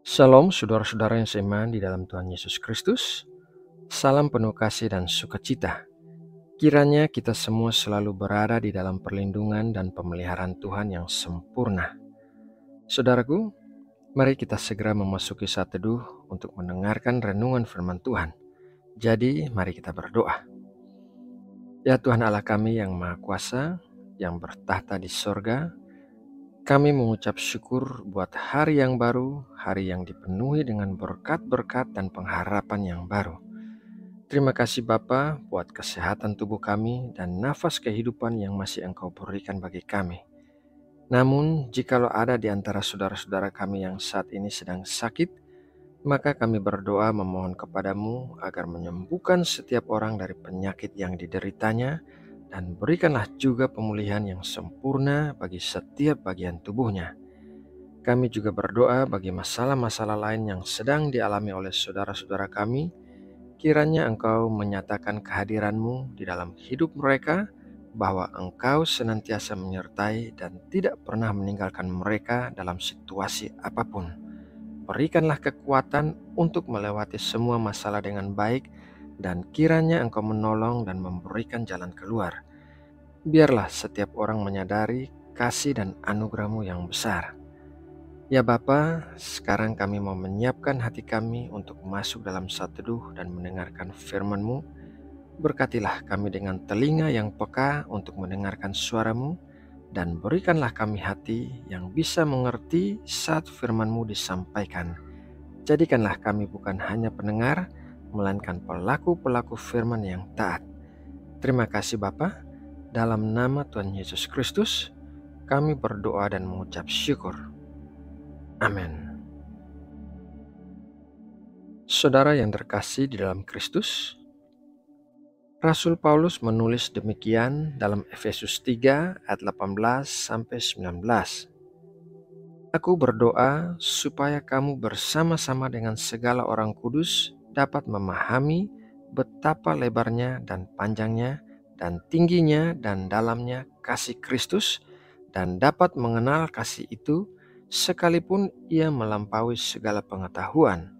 Shalom saudara-saudara yang seiman di dalam Tuhan Yesus Kristus. Salam penuh kasih dan sukacita. Kiranya kita semua selalu berada di dalam perlindungan dan pemeliharaan Tuhan yang sempurna. Saudaraku, mari kita segera memasuki saat teduh untuk mendengarkan renungan firman Tuhan. Jadi mari kita berdoa. Ya Tuhan Allah kami yang Maha Kuasa, yang bertahta di sorga, kami mengucap syukur buat hari yang baru, hari yang dipenuhi dengan berkat-berkat dan pengharapan yang baru. Terima kasih Bapa buat kesehatan tubuh kami dan nafas kehidupan yang masih Engkau berikan bagi kami. Namun, jikalau ada di antara saudara-saudara kami yang saat ini sedang sakit, maka kami berdoa memohon kepadamu agar menyembuhkan setiap orang dari penyakit yang dideritanya dan berikanlah juga pemulihan yang sempurna bagi setiap bagian tubuhnya. Kami juga berdoa bagi masalah-masalah lain yang sedang dialami oleh saudara-saudara kami. Kiranya Engkau menyatakan kehadiran-Mu di dalam hidup mereka, bahwa Engkau senantiasa menyertai dan tidak pernah meninggalkan mereka dalam situasi apapun. Berikanlah kekuatan untuk melewati semua masalah dengan baik, dan kiranya Engkau menolong dan memberikan jalan keluar. Biarlah setiap orang menyadari kasih dan anugerah-Mu yang besar. Ya Bapa, sekarang kami mau menyiapkan hati kami untuk masuk dalam saat teduh dan mendengarkan firman-Mu. Berkatilah kami dengan telinga yang peka untuk mendengarkan suara-Mu, dan berikanlah kami hati yang bisa mengerti saat firman-Mu disampaikan. Jadikanlah kami bukan hanya pendengar, melainkan pelaku-pelaku firman yang taat. Terima kasih Bapa, dalam nama Tuhan Yesus Kristus, kami berdoa dan mengucap syukur. Amin. Saudara yang terkasih di dalam Kristus, Rasul Paulus menulis demikian dalam Efesus 3 ayat 18-19. Aku berdoa supaya kamu bersama-sama dengan segala orang kudus dapat memahami betapa lebarnya dan panjangnya dan tingginya dan dalamnya kasih Kristus, dan dapat mengenal kasih itu sekalipun ia melampaui segala pengetahuan.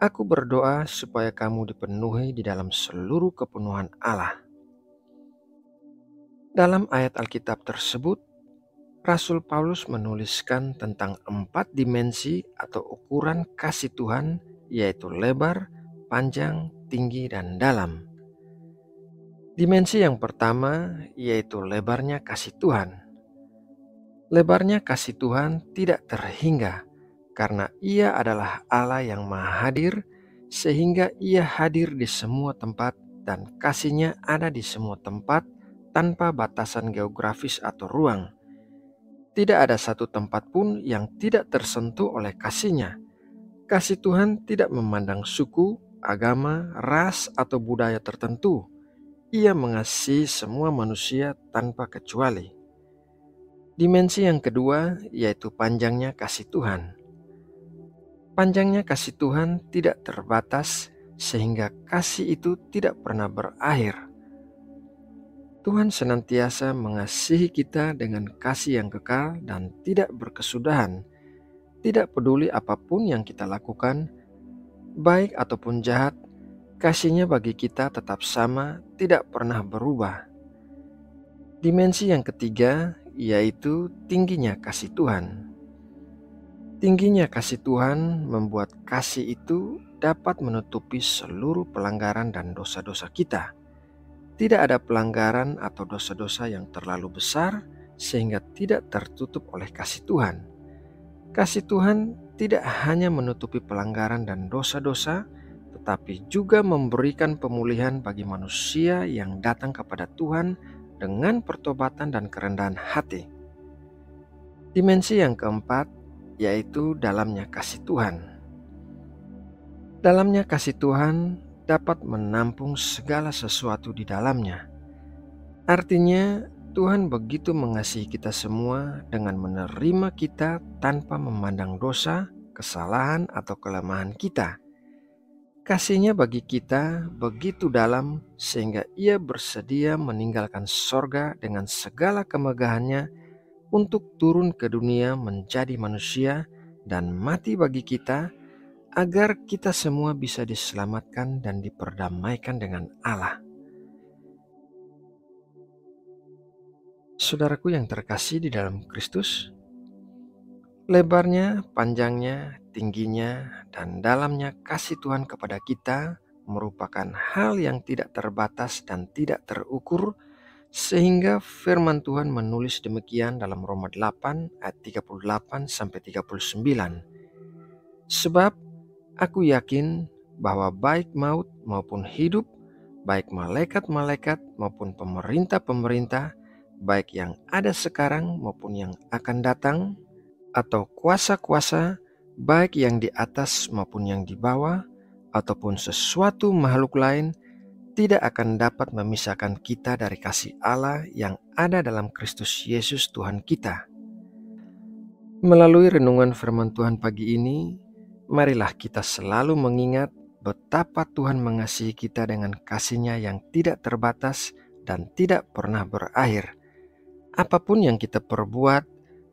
Aku berdoa supaya kamu dipenuhi di dalam seluruh kepenuhan Allah. Dalam ayat Alkitab tersebut, Rasul Paulus menuliskan tentang 4 dimensi atau ukuran kasih Tuhan, yaitu lebar, panjang, tinggi, dan dalam. Dimensi yang pertama yaitu lebarnya kasih Tuhan. Lebarnya kasih Tuhan tidak terhingga karena Ia adalah Allah yang Maha Hadir, sehingga Ia hadir di semua tempat dan kasih-Nya ada di semua tempat tanpa batasan geografis atau ruang. Tidak ada satu tempat pun yang tidak tersentuh oleh kasih-Nya. Kasih Tuhan tidak memandang suku, agama, ras, atau budaya tertentu. Ia mengasihi semua manusia tanpa kecuali. Dimensi yang kedua yaitu panjangnya kasih Tuhan. Panjangnya kasih Tuhan tidak terbatas, sehingga kasih itu tidak pernah berakhir. Tuhan senantiasa mengasihi kita dengan kasih yang kekal dan tidak berkesudahan. Tidak peduli apapun yang kita lakukan, baik ataupun jahat, kasih-Nya bagi kita tetap sama, tidak pernah berubah. Dimensi yang ketiga yaitu tingginya kasih Tuhan. Tingginya kasih Tuhan membuat kasih itu dapat menutupi seluruh pelanggaran dan dosa-dosa kita. Tidak ada pelanggaran atau dosa-dosa yang terlalu besar sehingga tidak tertutup oleh kasih Tuhan. Kasih Tuhan tidak hanya menutupi pelanggaran dan dosa-dosa, tetapi juga memberikan pemulihan bagi manusia yang datang kepada Tuhan dengan pertobatan dan kerendahan hati. Dimensi yang keempat yaitu dalamnya kasih Tuhan. Dalamnya kasih Tuhan dapat menampung segala sesuatu di dalamnya. Artinya, Tuhan begitu mengasihi kita semua dengan menerima kita tanpa memandang dosa, kesalahan, atau kelemahan kita. Kasih-Nya bagi kita begitu dalam sehingga Ia bersedia meninggalkan sorga dengan segala kemegahannya untuk turun ke dunia menjadi manusia dan mati bagi kita, agar kita semua bisa diselamatkan dan diperdamaikan dengan Allah. Saudaraku yang terkasih di dalam Kristus, lebarnya, panjangnya, tingginya, dan dalamnya kasih Tuhan kepada kita merupakan hal yang tidak terbatas dan tidak terukur, sehingga firman Tuhan menulis demikian dalam Roma 8 ayat 38-39. Sebab aku yakin bahwa baik maut maupun hidup, baik malaikat-malaikat maupun pemerintah-pemerintah, baik yang ada sekarang maupun yang akan datang, atau kuasa-kuasa, baik yang di atas maupun yang di bawah, ataupun sesuatu makhluk lain, tidak akan dapat memisahkan kita dari kasih Allah yang ada dalam Kristus Yesus Tuhan kita. Melalui renungan firman Tuhan pagi ini, marilah kita selalu mengingat betapa Tuhan mengasihi kita dengan kasih-Nya yang tidak terbatas dan tidak pernah berakhir. Apapun yang kita perbuat,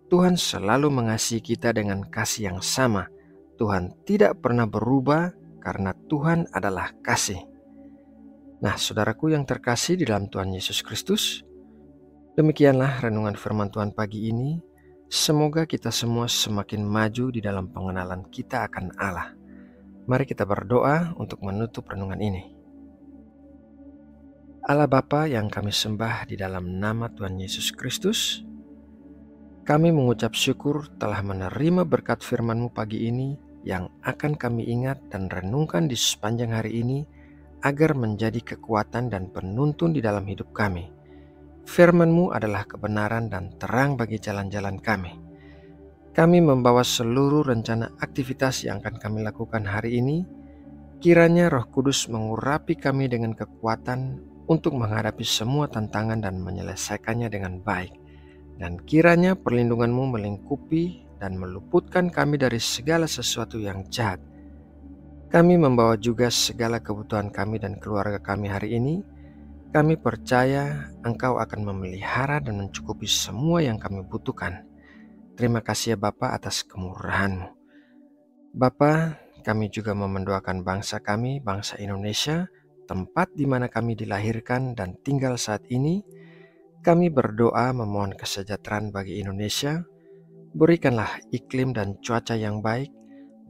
Tuhan selalu mengasihi kita dengan kasih yang sama. Tuhan tidak pernah berubah karena Tuhan adalah kasih. Nah, saudaraku yang terkasih di dalam Tuhan Yesus Kristus, demikianlah renungan firman Tuhan pagi ini. Semoga kita semua semakin maju di dalam pengenalan kita akan Allah. Mari kita berdoa untuk menutup renungan ini. Allah Bapa yang kami sembah di dalam nama Tuhan Yesus Kristus, kami mengucap syukur telah menerima berkat firman-Mu pagi ini yang akan kami ingat dan renungkan di sepanjang hari ini, agar menjadi kekuatan dan penuntun di dalam hidup kami. Firman-Mu adalah kebenaran dan terang bagi jalan-jalan kami. Kami membawa seluruh rencana aktivitas yang akan kami lakukan hari ini. Kiranya Roh Kudus mengurapi kami dengan kekuatan untuk menghadapi semua tantangan dan menyelesaikannya dengan baik. Dan kiranya perlindungan-Mu melingkupi dan meluputkan kami dari segala sesuatu yang jahat. Kami membawa juga segala kebutuhan kami dan keluarga kami hari ini. Kami percaya Engkau akan memelihara dan mencukupi semua yang kami butuhkan. Terima kasih ya Bapa atas kemurahan-Mu. Bapa, kami juga mendoakan bangsa kami, bangsa Indonesia, tempat di mana kami dilahirkan dan tinggal saat ini. Kami berdoa memohon kesejahteraan bagi Indonesia. Berikanlah iklim dan cuaca yang baik.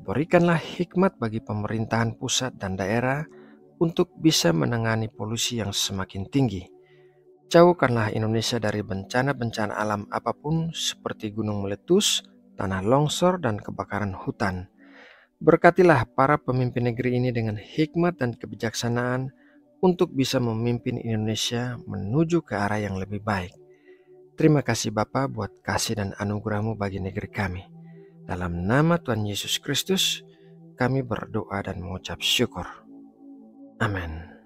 Berikanlah hikmat bagi pemerintahan pusat dan daerah untuk bisa menangani polusi yang semakin tinggi. Jauhkanlah Indonesia dari bencana-bencana alam apapun seperti gunung meletus, tanah longsor, dan kebakaran hutan. Berkatilah para pemimpin negeri ini dengan hikmat dan kebijaksanaan untuk bisa memimpin Indonesia menuju ke arah yang lebih baik. Terima kasih Bapa buat kasih dan anugerah-Mu bagi negeri kami. Dalam nama Tuhan Yesus Kristus, kami berdoa dan mengucap syukur. Amin.